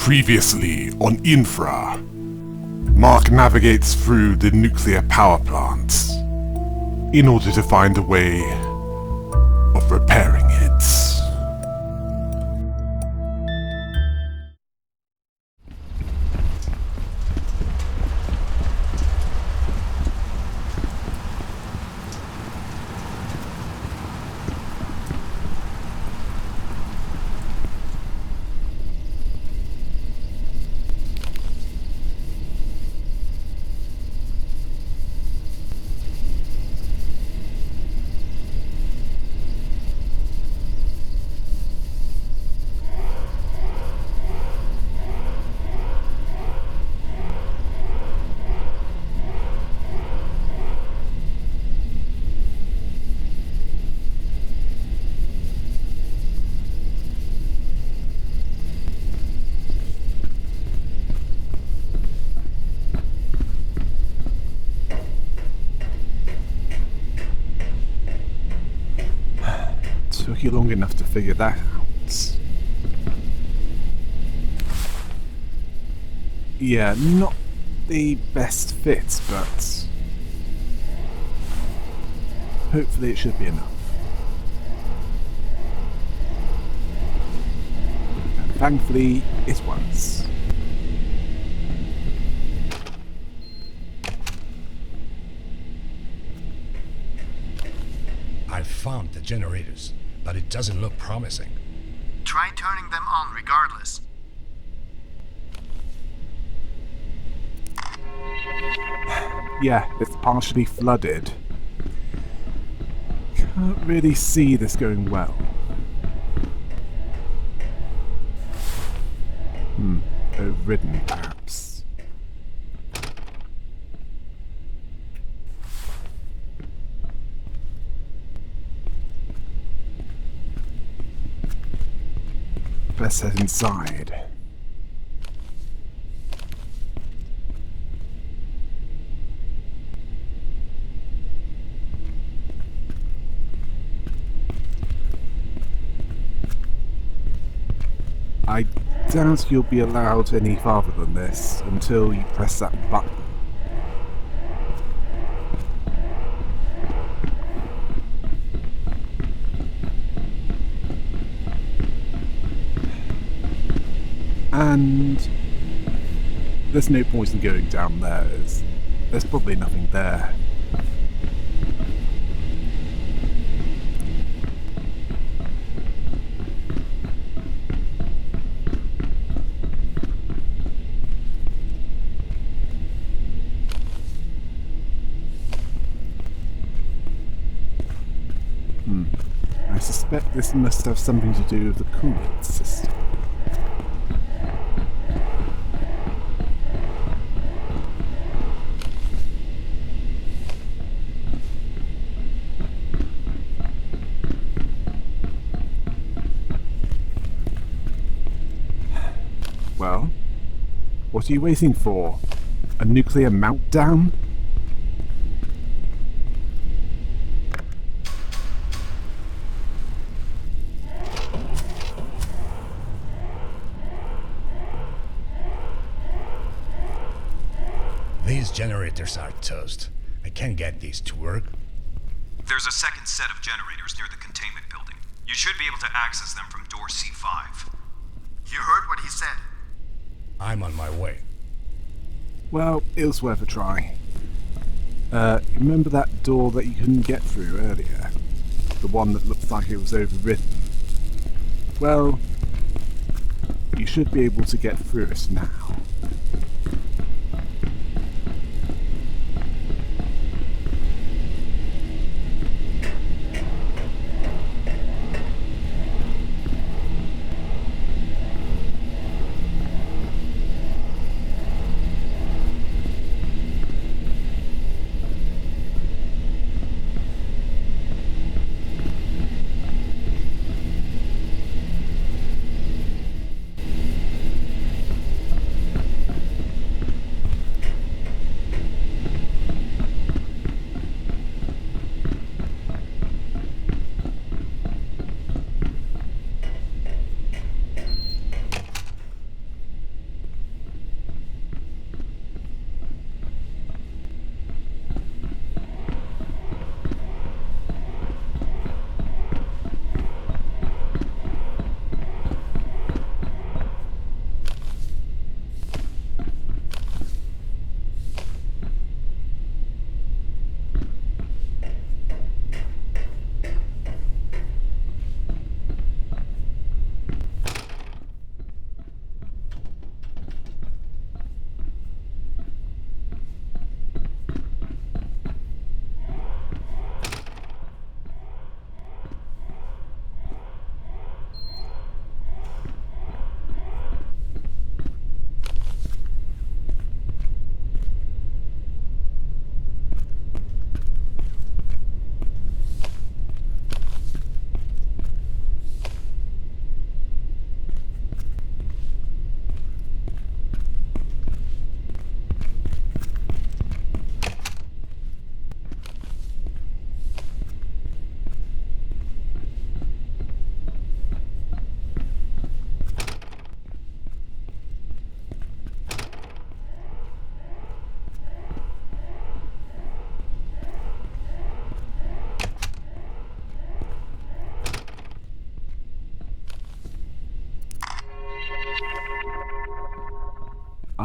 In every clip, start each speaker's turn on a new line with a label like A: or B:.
A: Previously on INFRA, Mark navigates through the nuclear power plants in order to find a way of repairing it. Took you long enough to figure that out. Yeah, not the best fit, but hopefully it should be enough. And thankfully, it was.
B: I've found the generators, but it doesn't look promising.
C: Try turning them on regardless.
A: Yeah, it's partially flooded. Can't really see this going well. Overridden, perhaps. Let's head inside. I doubt you'll be allowed any farther than this until you press that button. And there's no point in going down there. There's probably nothing there. I suspect this must have something to do with the coolant system. Well, what are you waiting for? A nuclear meltdown?
B: These generators are toast. I can't get these to work.
C: There's a second set of generators near the containment building. You should be able to access them from door C5. You heard what he said?
B: I'm on my way.
A: Well, it was worth a try. Remember that door that you couldn't get through earlier? The one that looks like it was overridden? Well, you should be able to get through it now.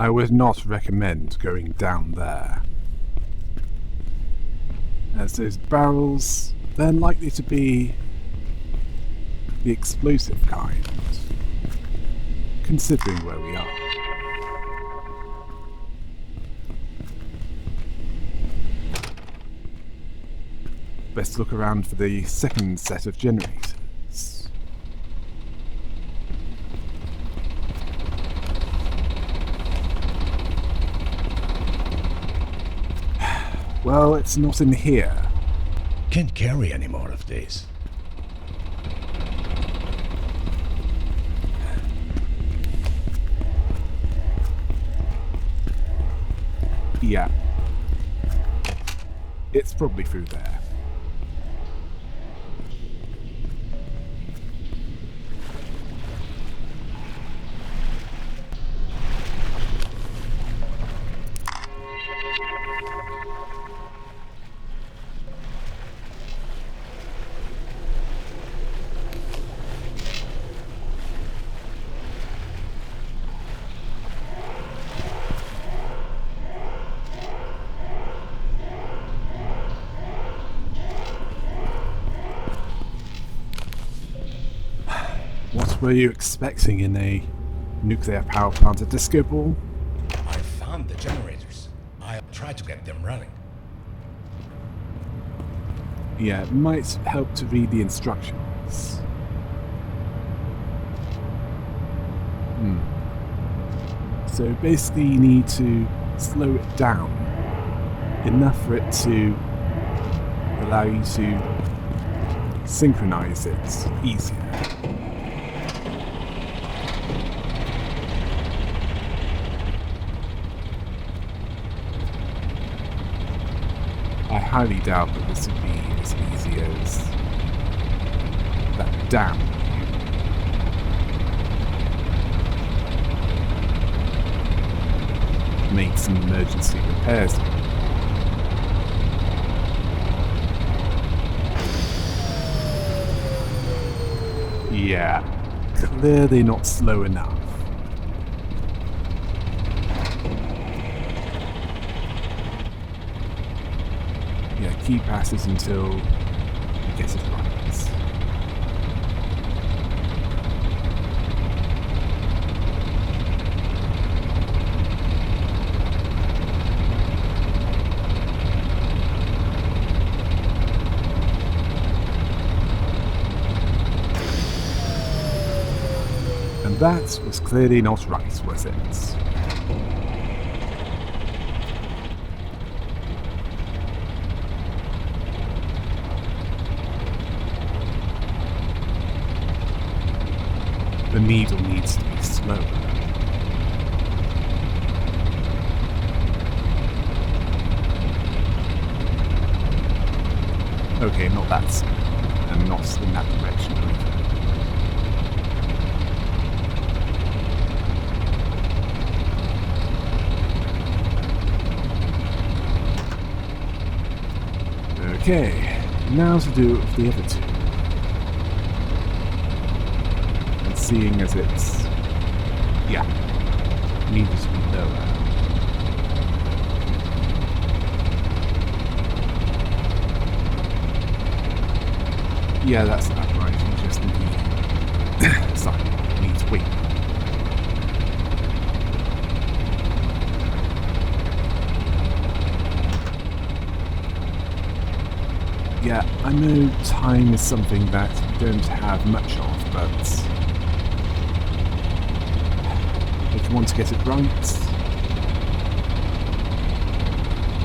A: I would not recommend going down there, as those barrels, they're likely to be the explosive kind, considering where we are. Best look around for the second set of generators. Well, it's not in here.
B: Can't carry any more of these.
A: Yeah. It's probably through there. What were you expecting in a nuclear power plant at Disco Ball?
B: I found the generators. I'll try to get them running.
A: Yeah, it might help to read the instructions. So basically you need to slow it down enough for it to allow you to synchronize it easier. I highly doubt that this would be as easy as that dam. Made some emergency repairs. Yeah, clearly not slow enough. Yeah, key passes until you get it right. And that was clearly not right, was it? The needle needs to be slower. Okay, not that slow, and not in that direction either. Okay, now to do it with the other two. And seeing as it's... yeah, needed to be lower. Yeah, that's about right, you just need... sorry, needs weight. Yeah, I know time is something that we don't have much of, but if you want to get it right,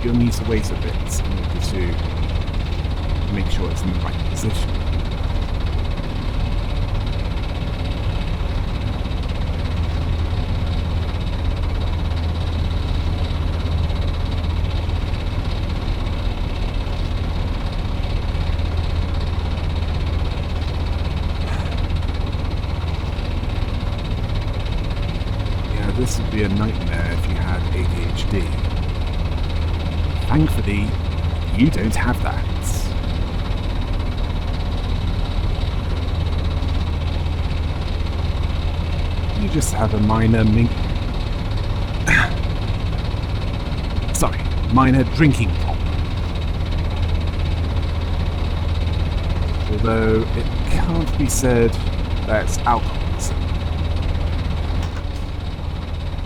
A: you'll need to wait a bit in order to make sure it's in the right position. This would be a nightmare if you had ADHD. Thankfully, you don't have that. You just have a minor minor drinking problem. Although it can't be said that it's alcoholism.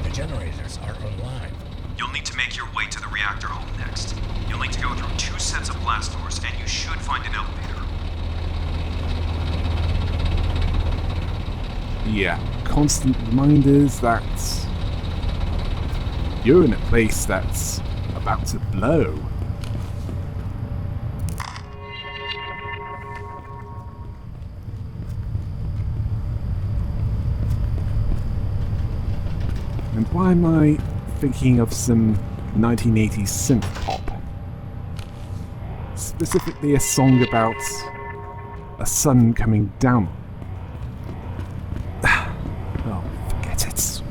B: The generators are online.
C: You'll need to make your way to the reactor hall next. You'll need to go through 2 sets of blast doors, and you should find an elevator.
A: Yeah, constant reminders that you're in a place that's about to blow. And why am I thinking of some 1980s synth pop? Specifically a song about a sun coming down. Oh, forget it.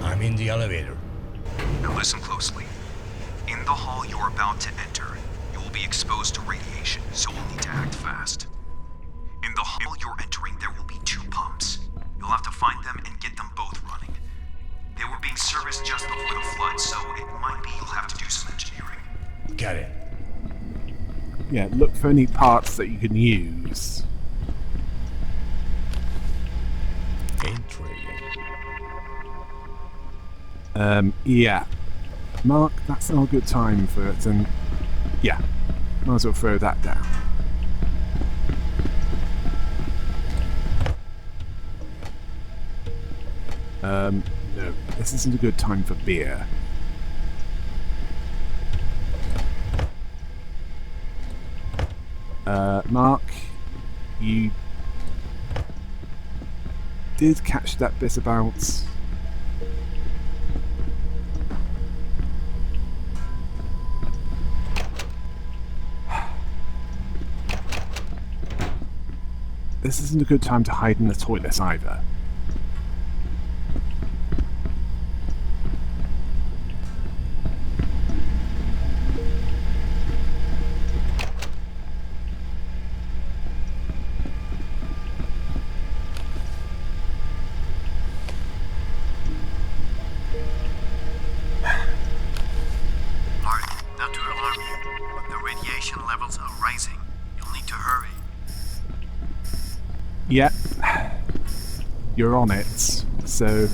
B: I'm in the elevator.
C: Now listen closely. In the hall you're about to enter, you will be exposed to radiation, so you'll need to act fast. In the hall you're entering, there will be 2 pumps. You'll have to find them and get them both running. They were being serviced just before the flood, so it might be you'll have to do some engineering.
B: Got it.
A: Yeah, look for any parts that you can use.
B: Intriguing.
A: Yeah. Mark, that's not a good time for it, and yeah, might as well throw that down. No, this isn't a good time for beer. Mark, you did catch that bit about... This isn't a good time to hide in the toilets either.
C: Mark, not to alarm you, but the radiation levels are rising. You'll need to hurry.
A: Yeah, you're on it, so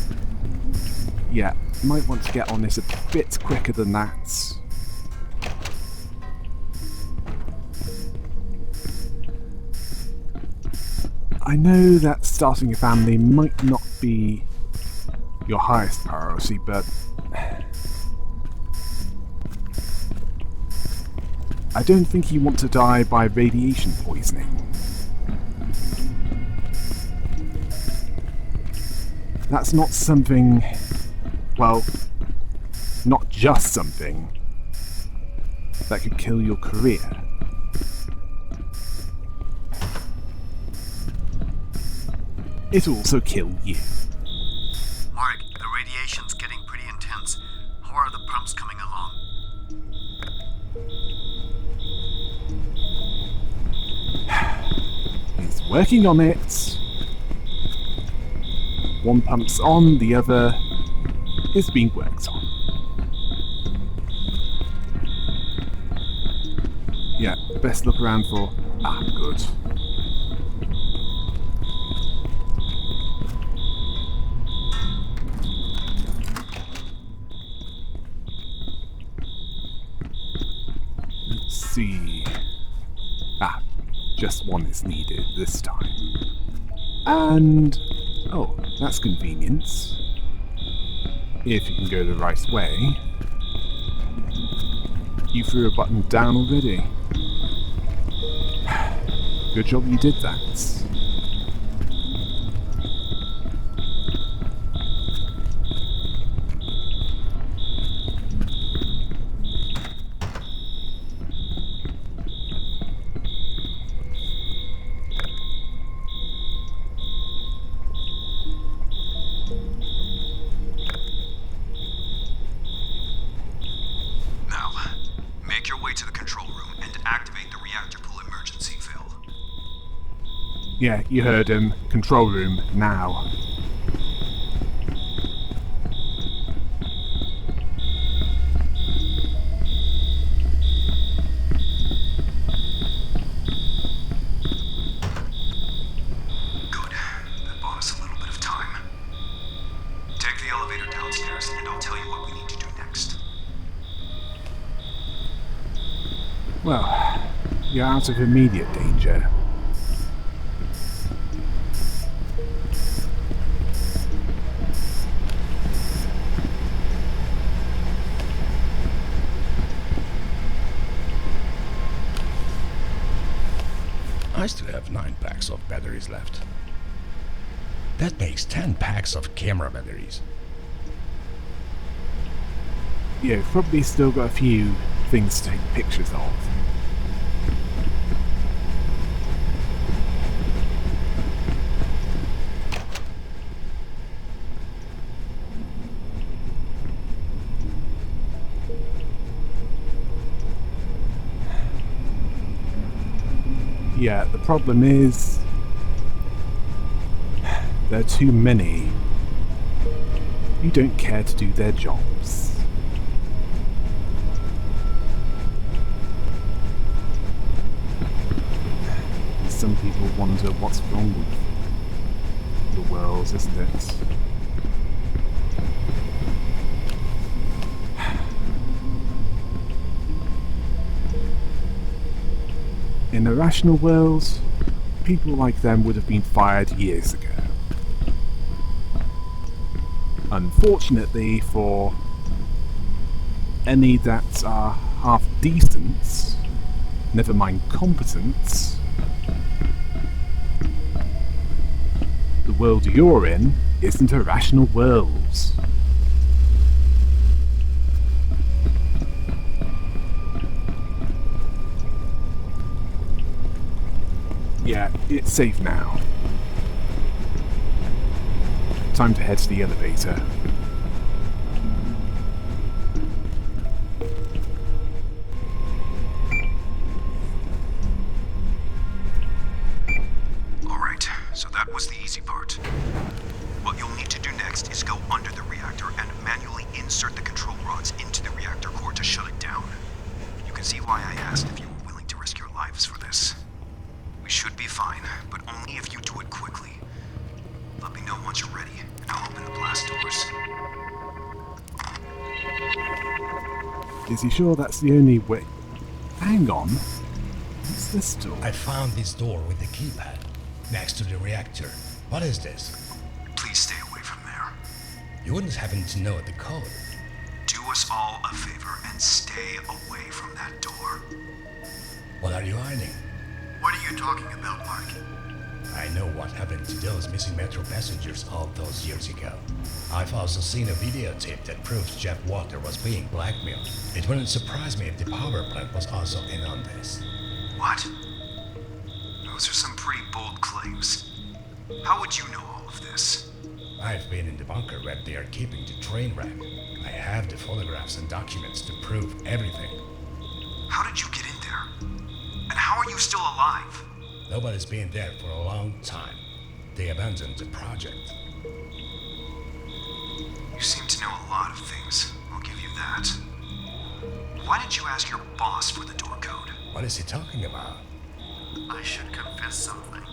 A: yeah, might want to get on it a bit quicker than that. I know that starting a family might not be your highest priority, but I don't think you want to die by radiation poisoning. That's not something, well, not just something that could kill your career. It'll also kill you.
C: Mark, the radiation's getting pretty intense. How are the pumps coming along?
A: He's working on it. One pump's on, the other is being worked on. Yeah, best look around for... Ah, good. Let's see... Ah, just one is needed this time. And... oh, that's convenient. If you can go the right way. You threw a button down already. Good job you did that. Yeah, you heard him. Control room, now.
C: Good. That bought us a little bit of time. Take the elevator downstairs, and I'll tell you what we need to do next.
A: Well, you're out of immediate danger.
B: I still have 9 packs of batteries left. That makes 10 packs of camera batteries.
A: Yeah, you've probably still got a few things to take pictures of. Yeah, the problem is there are too many who don't care to do their jobs. Some people wonder what's wrong with the world, isn't it? In a rational world, people like them would have been fired years ago. Unfortunately, for any that are half decent, never mind competent, the world you're in isn't a rational world. Yeah, it's safe now. Time to head to the elevator.
C: Alright, so that was the easy part. What you'll need to do next is go under the reactor and manually insert the control rods into the reactor core to shut it down. You can see why I asked if you were willing to risk your lives for this. We should be fine, but only if you do it quickly. Let me know once you're ready, and I'll open the blast doors.
A: Is he sure that's the only way? Hang on. What's this door?
B: I found this door with the keypad, next to the reactor. What is this?
C: Please stay away from there.
B: You wouldn't happen to know the code.
C: Do us all a favor and stay away from that door.
B: What are you hiding?
C: What are you talking about, Mark?
B: I know what happened to those missing metro passengers all those years ago. I've also seen a videotape that proves Jeff Walker was being blackmailed. It wouldn't surprise me if the power plant was also in on this.
C: What? Those are some pretty bold claims. How would you know all of this?
B: I've been in the bunker where they are keeping the train wreck. I have the photographs and documents to prove everything.
C: How did you get in there? And how are you still alive?
B: Nobody's been there for a long time. They abandoned the project.
C: You seem to know a lot of things. I'll give you that. Why did you ask your boss for the door code?
B: What is he talking about?
D: I should confess something.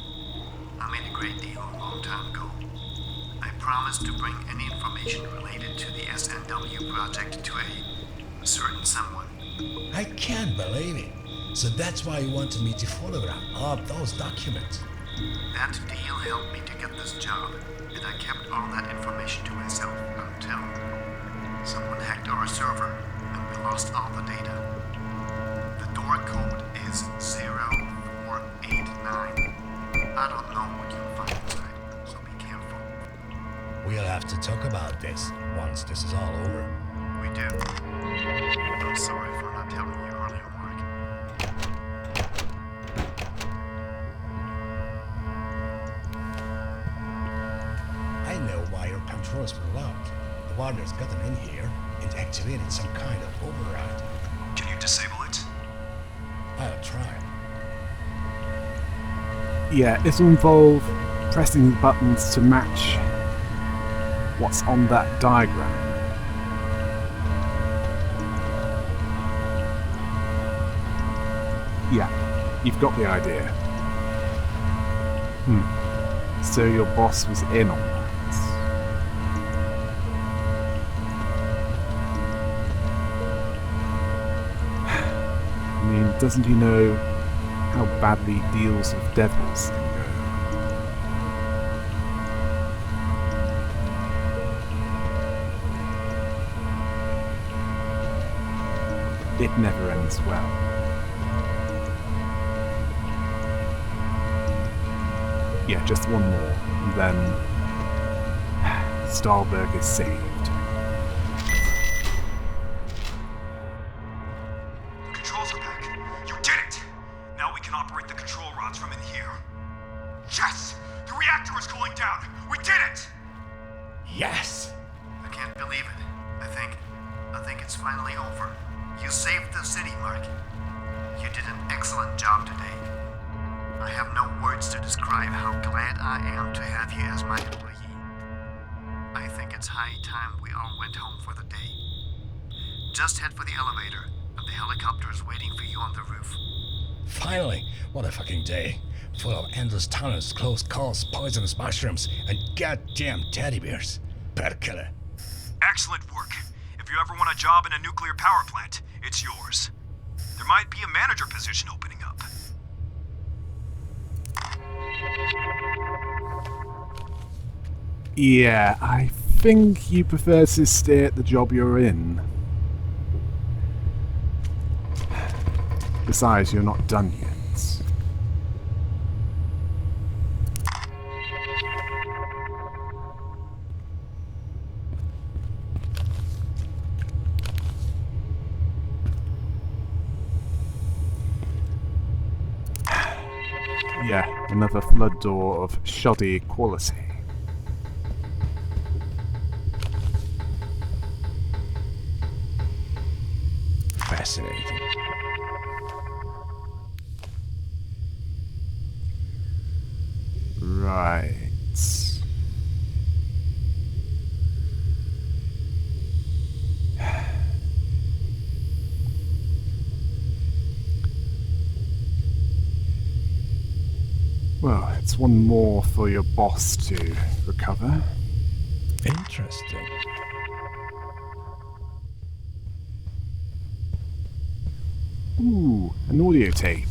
D: I made a great deal a long time ago. I promised to bring any information related to the SNW project to a certain someone.
B: I can't believe it. So that's why you wanted me to photograph all those documents.
D: That deal helped me to get this job, and I kept all that information to myself until someone hacked our server and we lost all the data. The door code is 0489. I don't know what you'll find inside, so be careful.
B: We'll have to talk about this once this is all over.
D: We do. I'm sorry for not telling you earlier, Mark.
B: I know why your controls were locked. The warder's gotten in here and activated some kind of override.
C: Can you disable it?
B: I'll try.
A: Yeah, it'll involve pressing the buttons to match what's on that diagram. Yeah, you've got the idea. So your boss was in on that. I mean, doesn't he know how badly deals with devils can go? It never ends well. Yeah, just one more, and then Stahlberg is saved.
C: The controls are back. You did it! Now we can operate the control rods from in here. Yes! The reactor is cooling down! We did it!
B: Yes!
D: I can't believe it. I think it's finally over. You saved the city, Mark. You did an excellent job today. I have no words to describe how glad I am to have you as my employee. I think it's high time we all went home for the day. Just head for the elevator, and the helicopter is waiting for you on the roof.
B: Finally! What a fucking day. Full of endless tunnels, close calls, poisonous mushrooms, and goddamn teddy bears. Perkele.
C: Excellent work. If you ever want a job in a nuclear power plant, it's yours. There might be a manager position opening up.
A: Yeah, I think you prefer to stay at the job you're in. Besides, you're not done yet. Yeah, another flood door of shoddy quality.
B: Fascinating.
A: Right. Well, it's one more for your boss to recover.
B: Interesting.
A: Ooh, an audio tape.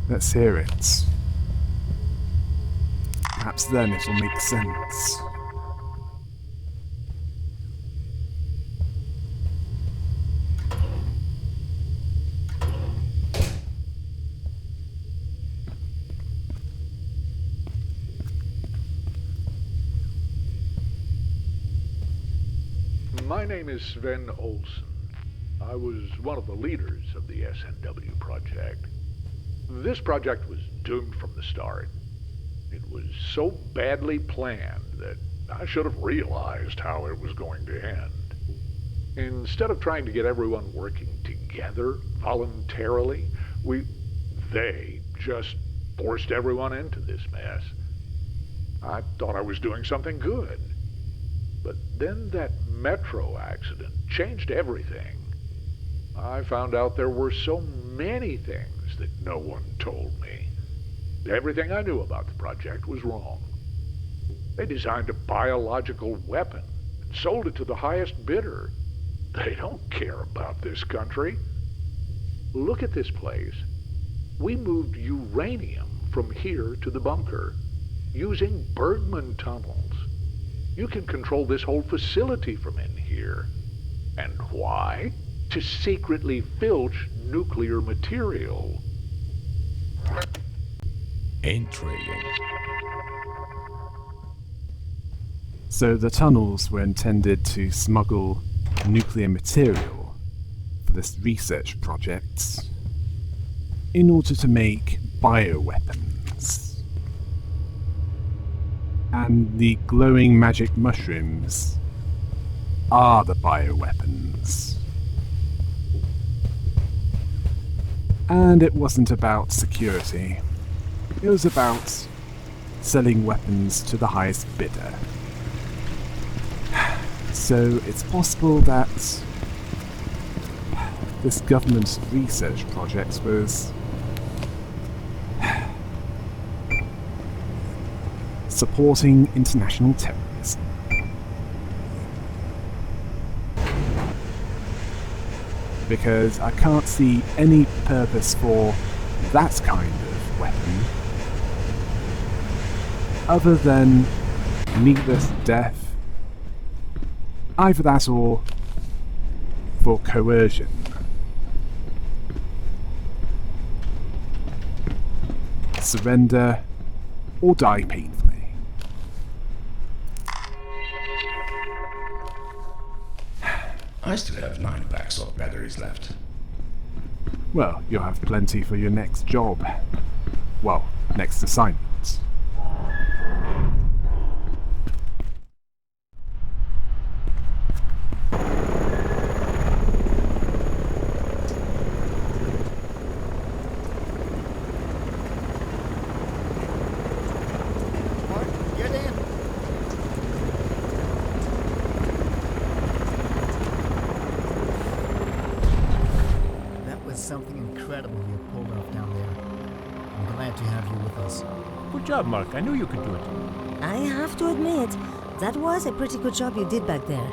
A: Let's hear it. Perhaps then it'll make sense.
E: My name is Sven Olsen. I was one of the leaders of the SNW project. This project was doomed from the start. It was so badly planned that I should have realized how it was going to end. Instead of trying to get everyone working together voluntarily, they just forced everyone into this mess. I thought I was doing something good. But then that metro accident changed everything. I found out there were so many things that no one told me. Everything I knew about the project was wrong. They designed a biological weapon and sold it to the highest bidder. They don't care about this country. Look at this place. We moved uranium from here to the bunker using Bergman tunnels. You can control this whole facility from in here. And why? To secretly filch nuclear material.
B: Intriguing.
A: So the tunnels were intended to smuggle nuclear material for this research project in order to make bioweapons. And the glowing magic mushrooms are the bioweapons. And it wasn't about security. It was about selling weapons to the highest bidder. So it's possible that this government research project was supporting international terrorism. Because I can't see any purpose for that kind of weapon other than needless death. Either that or for coercion. Surrender or die painfully.
B: I still have 9 packs of batteries left.
A: Well, you'll have plenty for your next job. Well, next assignment.
D: Mark, get in. That was something incredible you pulled off down there. I'm glad to have you with us.
F: Good job, Mark. I knew you could do it.
G: I have to admit, that was a pretty good job you did back there.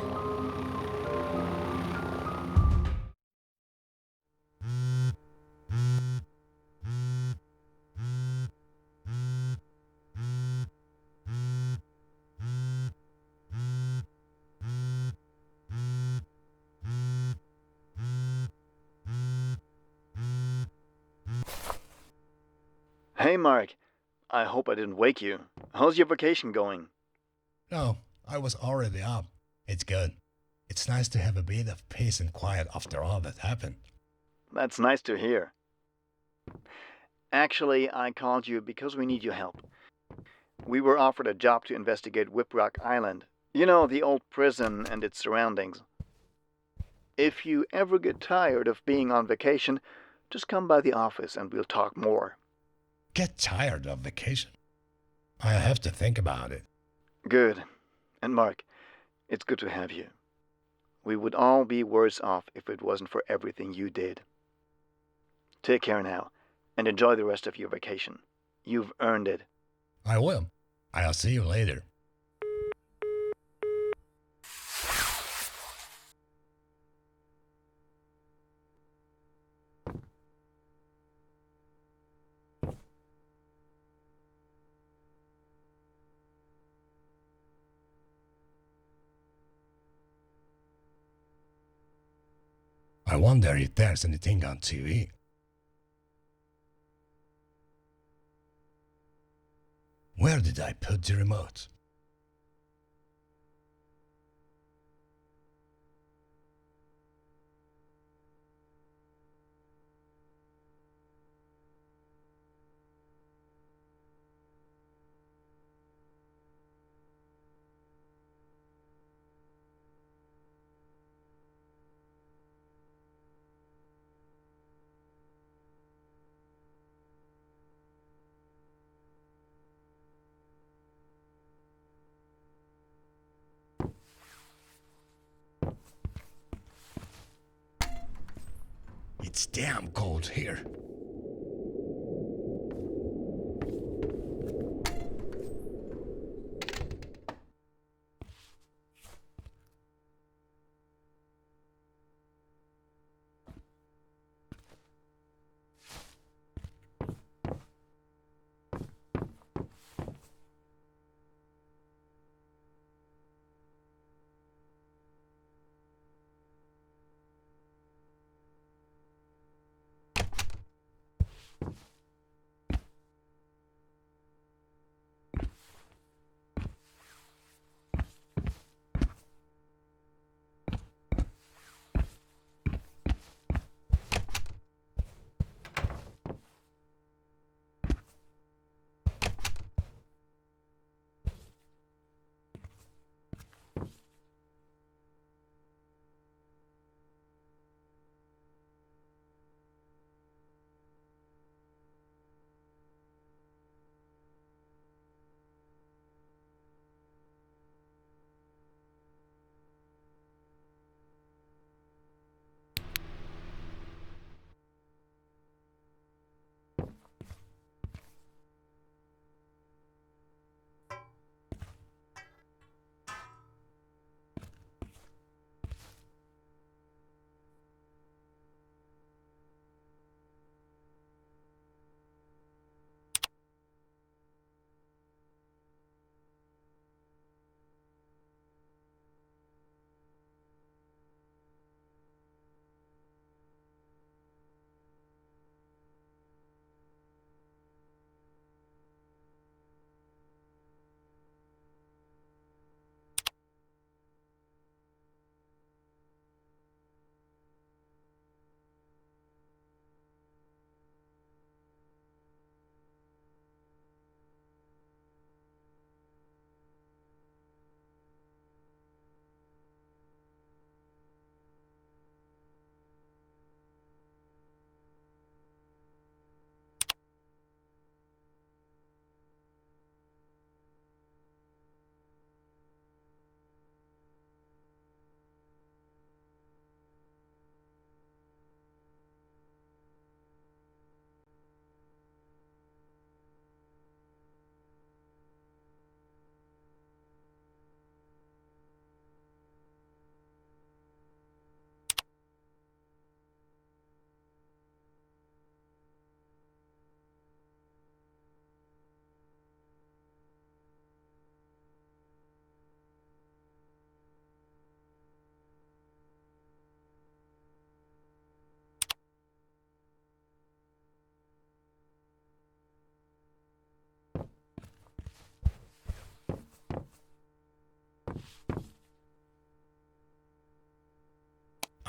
H: Hey, Mark. I hope I didn't wake you. How's your vacation going?
B: No, I was already up. It's good. It's nice to have a bit of peace and quiet after all that happened.
H: That's nice to hear. Actually, I called you because we need your help. We were offered a job to investigate Whiprock Island. You know, the old prison and its surroundings. If you ever get tired of being on vacation, just come by the office and we'll talk more.
B: Get tired of vacation? I have to think about it.
H: Good. And Mark, it's good to have you. We would all be worse off if it wasn't for everything you did. Take care now, and enjoy the rest of your vacation. You've earned it.
B: I will. I'll see you later. I wonder if there's anything on TV. Where did I put the remote? It's damn cold here.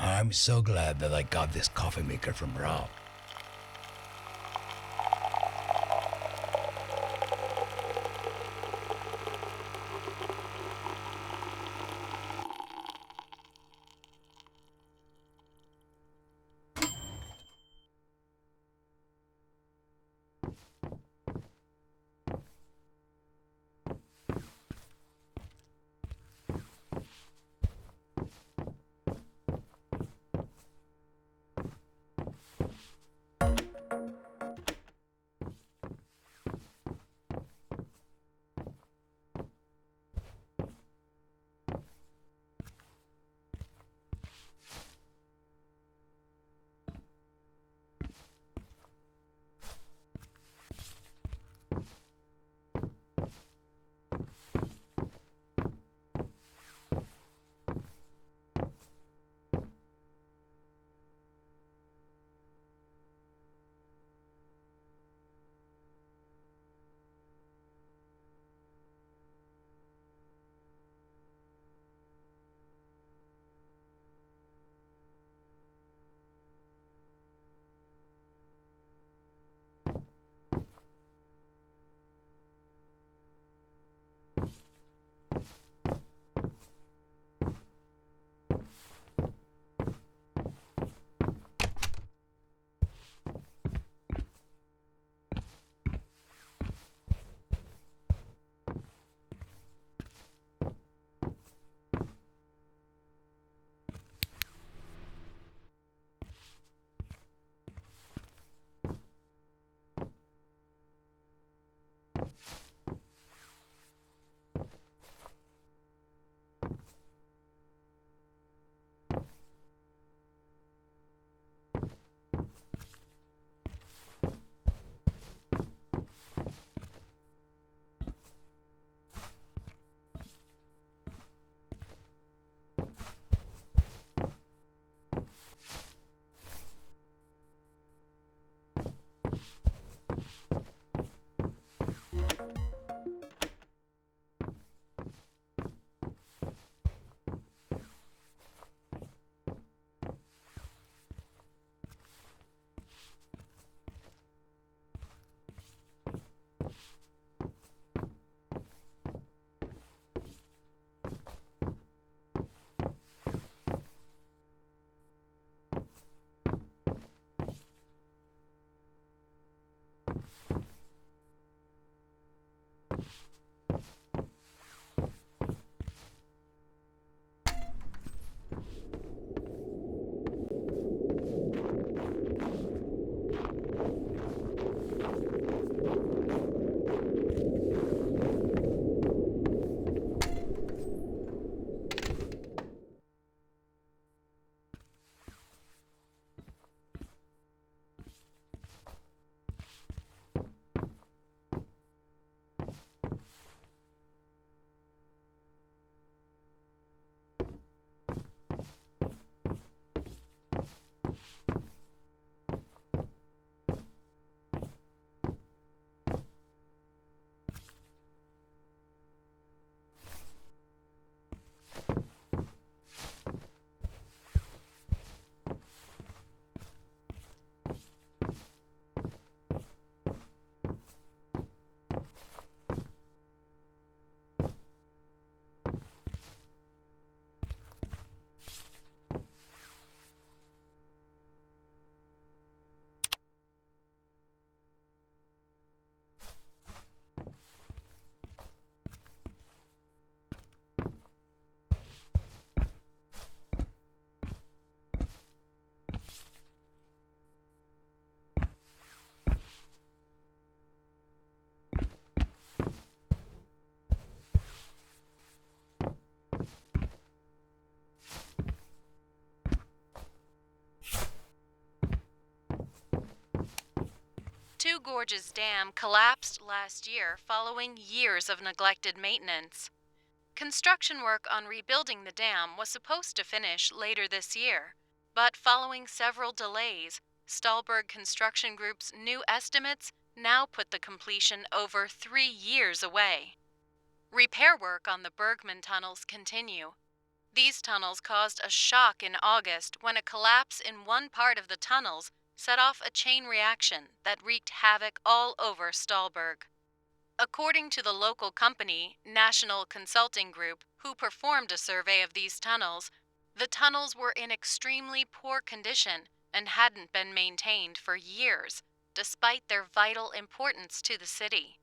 B: I'm so glad that I got this coffee maker from Rob.
I: Two Gorges Dam collapsed last year following years of neglected maintenance. Construction work on rebuilding the dam was supposed to finish later this year, but following several delays, Stahlberg Construction Group's new estimates now put the completion over 3 years away. Repair work on the Bergman tunnels continue. These tunnels caused a shock in August when a collapse in one part of the tunnels set off a chain reaction that wreaked havoc all over Stallburg. According to the local company, National Consulting Group, who performed a survey of these tunnels, the tunnels were in extremely poor condition and hadn't been maintained for years, despite their vital importance to the city.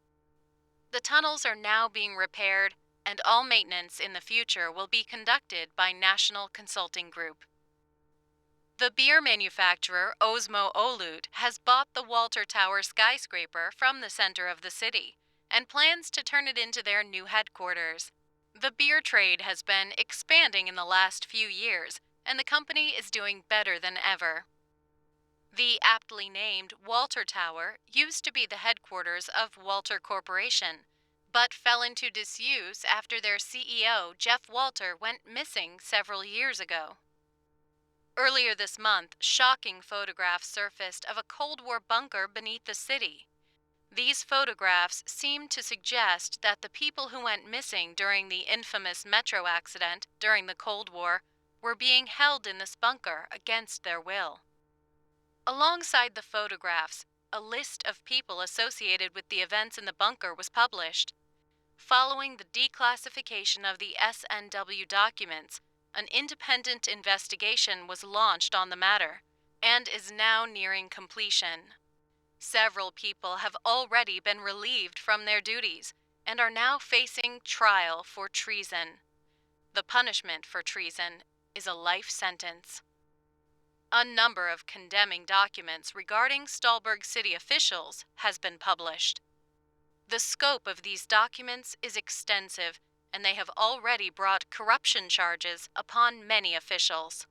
I: The tunnels are now being repaired, and all maintenance in the future will be conducted by National Consulting Group. The beer manufacturer Osmo Olut has bought the Walter Tower skyscraper from the center of the city and plans to turn it into their new headquarters. The beer trade has been expanding in the last few years, and the company is doing better than ever. The aptly named Walter Tower used to be the headquarters of Walter Corporation, but fell into disuse after their CEO, Jeff Walter, went missing several years ago. Earlier this month, shocking photographs surfaced of a Cold War bunker beneath the city. These photographs seem to suggest that the people who went missing during the infamous metro accident during the Cold War were being held in this bunker against their will. Alongside the photographs, a list of people associated with the events in the bunker was published. Following the declassification of the SNW documents, an independent investigation was launched on the matter and is now nearing completion. Several people have already been relieved from their duties and are now facing trial for treason. The punishment for treason is a life sentence. A number of condemning documents regarding Stallburg city officials has been published. The scope of these documents is extensive, and they have already brought corruption charges upon many officials.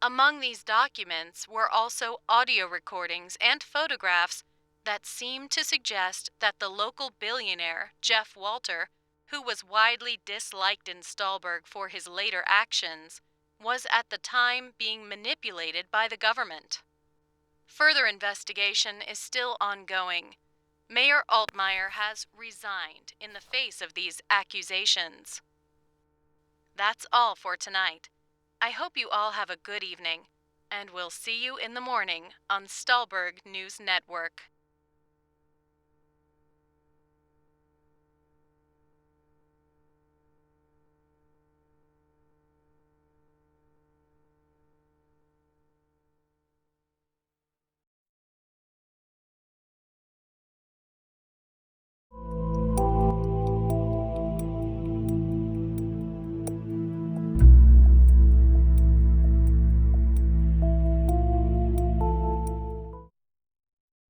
I: Among these documents were also audio recordings and photographs that seem to suggest that the local billionaire, Jeff Walter, who was widely disliked in Stallburg for his later actions, was at the time being manipulated by the government. Further investigation is still ongoing. Mayor Altmaier has resigned in the face of these accusations. That's all for tonight. I hope you all have a good evening, and we'll see you in the morning on Stallburg News Network.